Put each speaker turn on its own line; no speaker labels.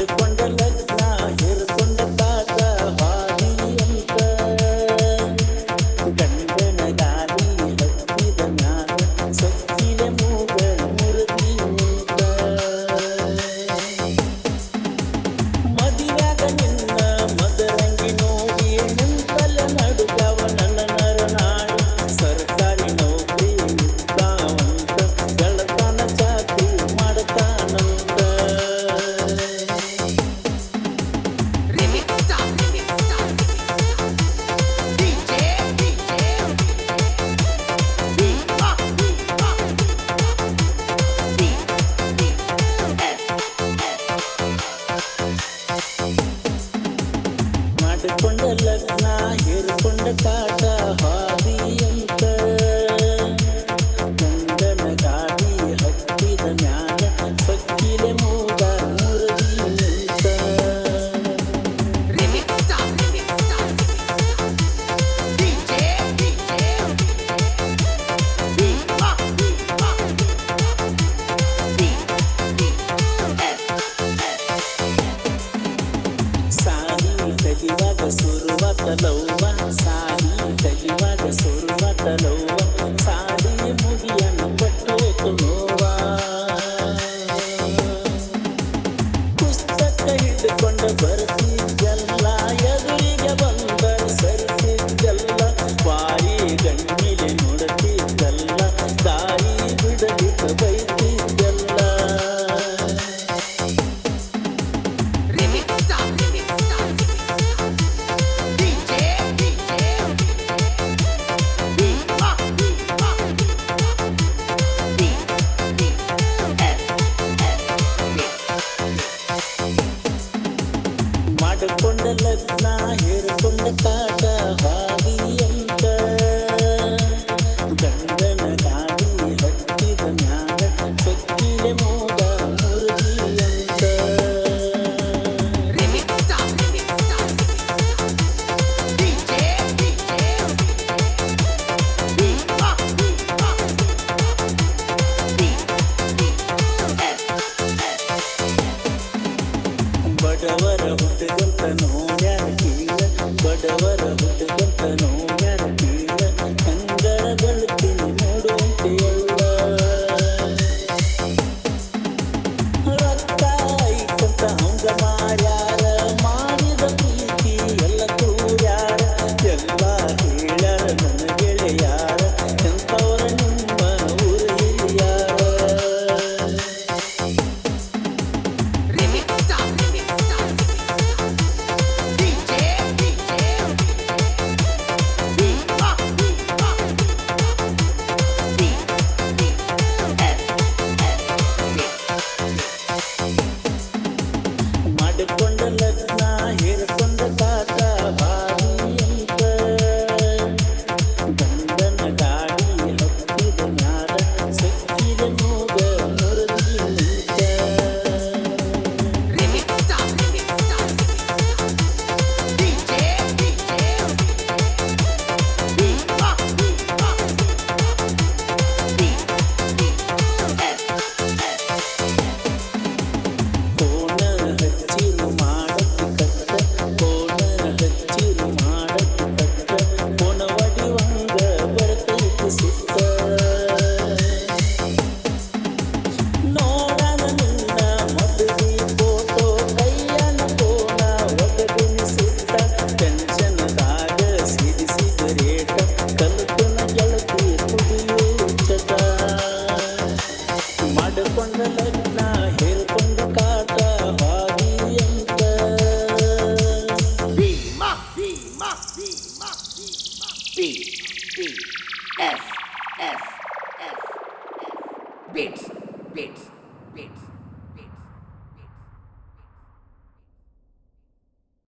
ಮಾಡಿಕೊಂಡ ಲಗ್ನ ಹೇರ್ಕೊಂಡ ತಾತ ಹಾದಿ ಅಂತ ಗಂಡನ ಗಾಲಿ ಹತ್ತಿದ ಮ್ಯಾಲ ಸೊಕ್ಕಿಲೆ ಮೂಗ ಮುರಿದಿ ನಿಂತ ಮದಿಯಾಗ ನಿನ್ನ ಮದರಂಗಿ ನೋಡಿ ನಿಂತಲ್ಲ ನಡುಗವ ನನ್ನ ನರನಾಡಿ ಸರ್ಕಾರಿ ನೌಕರಿ ಇದ್ದಾವಂತ ಗೆಳತನ ಚಾಕರಿ ಮಾಡ್ತಾನಂತ ಮಾಡಿಕೊಂಡ ಲಗ್ನ ಹೇರ್ಕೊಂಡ ಕಾಟ ಹಾದಿ ಅಂತ ಗಂಡನ ಗಾಡಿ ಹತ್ತಿದ ಮ್ಯಾಲ ಸಕ್ಕಿಲೆ ಮೂಗ ಮುರಿದಿ ನಿಂತ ಸಾಲಿ ಕಲಿವಾಗ ಸುರುವಾತ ಲವ್ವ ಸಾಲಿ ಕಲಿವಾಗ ಸುರುವಾತ ಲವ್ವ ಸಾಲಿ ಮುಗಿಯನ ಪಟ್ಟೋತು ನೋವ ಪುಸ್ತಕ ಹಿಡ್ಕೊಂಡ ಬರ್ತಿದ್ದಲ್ಲ ಎದುರಿಗೆ ಬಂದರ ಸರಿತಿದ್ದಲ್ಲ ಬಾಯಿ ಗಣ್ಣಿಲೆ ನೋಡುತ್ತಿದ್ದಲ್ಲ ದಾರಿ ಬಿಡಲಿಕ್ಕೆ ಬೈ